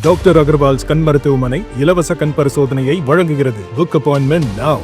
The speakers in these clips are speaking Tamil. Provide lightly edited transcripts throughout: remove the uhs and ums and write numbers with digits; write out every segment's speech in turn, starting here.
டாக்டர் அகர்வால்ஸ் கண் மருத்துவமனை இலவச கண் பரிசோதனையை வழங்குகிறது. Book appointment now.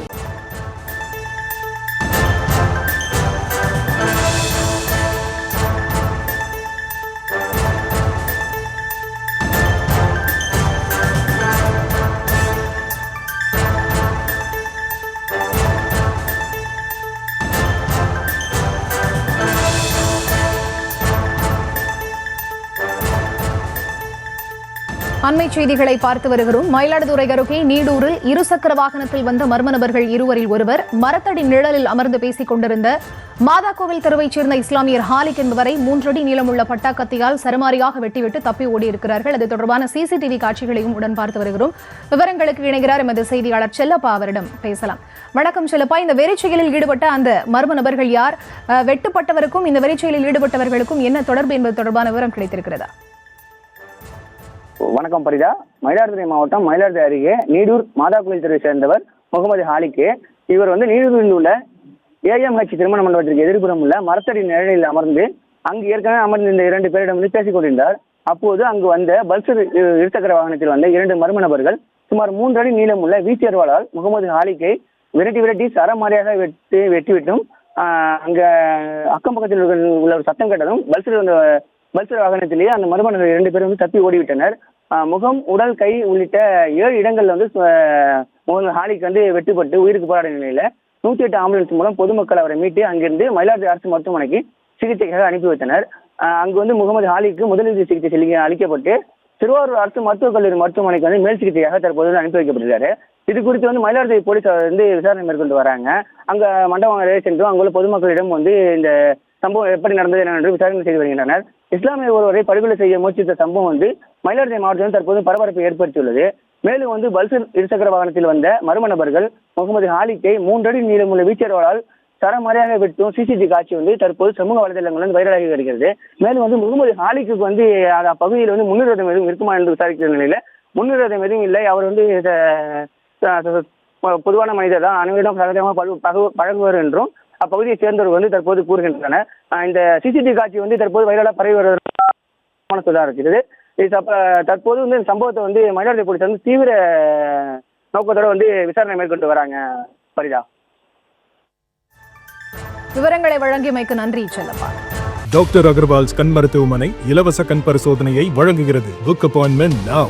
அண்மை செய்திகளை பார்த்து வருகிறோம். மயிலாடுதுறை அருகே நீடூரில் இருசக்கர வாகனத்தில் வந்த மர்ம நபர்கள் இருவரில் ஒருவர் மரத்தடி நிழலில் அமர்ந்து பேசிக் கொண்டிருந்த மாதாக்கோவில் தெருவைச் சேர்ந்த இஸ்லாமியர் ஹாலிக் என்பவரை 3 அடி நீளமுள்ள பட்டாக்கத்தியால் சரமாரியாக வெட்டிவிட்டு தப்பி ஓடியிருக்கிறார்கள். அது தொடர்பான சிசிடிவி காட்சிகளையும் உடன் பார்த்து வருகிறோம். விவரங்களுக்கு இணைகிறார் எமது செய்தியாளர் செல்லப்பா. அவரிடம் பேசலாம். வணக்கம் செல்லப்பா. இந்த வெறிச்செயலில் ஈடுபட்ட அந்த மர்ம நபர்கள் யார்? வெட்டுப்பட்டவருக்கும் இந்த வெறிச்செயலில் ஈடுபட்டவர்களுக்கும் என்ன தொடர்பு என்பது தொடர்பான விவரம் கிடைத்திருக்கிறதா? வணக்கம் பரிதா. மயிலாடுதுறை மாவட்டம் மயிலாடுதுறை அருகே நீடூர் மாதாக்கோவில் தெருவை சேர்ந்தவர் முகமது ஹாலிக்கு. இவர் நீடூரில் உள்ள AMH திருமண மண்டபத்திற்கு எதிர்ப்புறம் உள்ள மரத்தடி நிழலில் அமர்ந்து அங்கு ஏற்கனவே அமர்ந்து இந்த 2 பேரிடம் பேசிக் கொண்டிருந்தார். அப்போது அங்கு வந்த பல்சர் இருசக்கர வாகனத்தில் வந்த 2 மர்ம நபர்கள் சுமார் 3 அடி நீளமுள்ள வீச்சர்வாளால் முகமது ஹாலிக்கை விரட்டி சரமாரியாக வெட்டிவிட்டும் அங்க அக்கம் பக்கத்தில் உள்ள ஒரு சத்தம் கேட்டதும் பல்சர் வாகனத்திலேயே அந்த மர்ம நபர்கள் 2 பேரும் தப்பி ஓடிவிட்டனர். முகம், உடல், கை உள்ளிட்ட 7 இடங்கள்ல முகமது ஹாலிக்கு வெட்டுப்பட்டு உயிருக்கு போராடிய நிலையில 108 ஆம்புலன்ஸ் மூலம் பொதுமக்கள் அவரை மீட்டு அங்கிருந்து மயிலாடுதுறை அரசு மருத்துவமனைக்கு சிகிச்சைக்காக அனுப்பி வைத்தனர். அங்கு முகமது ஹாலிக்கு முதலுதவி சிகிச்சை அளிக்கப்பட்டு திருவாரூர் அரசு மருத்துவக் கல்லூரி மருத்துவமனைக்கு மேல் சிகிச்சைக்காக தற்போது அனுப்பி வைக்கப்பட்டிருக்காரு. இது குறித்து மயிலாடுதுறை போலீசார் விசாரணை மேற்கொண்டு வராங்க. அங்க மண்டபம் சென்றும் அங்குள்ள பொதுமக்களிடம் இந்த சம்பவம் எப்படி நடந்தது என்று விசாரணை செய்து வருகின்றனர். இஸ்லாமிய ஒருவரை படுகொலை செய்ய முயற்சித்த சம்பவம் மயிலாடுதுறை மாவட்டத்தில் தற்போது பரபரப்பை ஏற்படுத்தியுள்ளது. மேலும் பல்சர் இருசக்கர வாகனத்தில் வந்த மர்ம நபர்கள் முகமது ஹாலிக்கை 3 அடி நீளமுள்ள வீச்சர்வாளால் சரமாரியாக வெட்டும் சிசிடிவி காட்சி தற்போது சமூக வலைதளங்கள் வைரலாகி வருகிறது. மேலும் முகமது ஹாலிக்கு அப்பகுதியில் முன்னுரிதம் எதுவும் இருக்குமா என்று விசாரிக்கிற நிலையில முன்னுரிதம் எதுவும் இல்லை. அவர் பொதுவான மனிதர் தான், அனைவரிடம் சகஜமாக பழகுவார் என்றும் அப்பகுதியை சேர்ந்தவர் தற்போது கூறுகின்றனர். இந்த சிசிடிவி காட்சி தற்போது வைரலாக பரவி வருவதாக சொல்லியிருக்கிறது. தற்போது இந்த சம்பவத்தை மயிலாடுதுறை போலீசார் தீவிர நோக்கத்தோடு விசாரணை மேற்கொண்டு வராங்க. பரிதா, விவரங்களை வழங்கியமைக்கு நன்றி செல்லப்பா. டாக்டர் அகர்வால்ஸ் கண் மருத்துவமனை இலவச கண் பரிசோதனையை வழங்குகிறது. Book appointment now.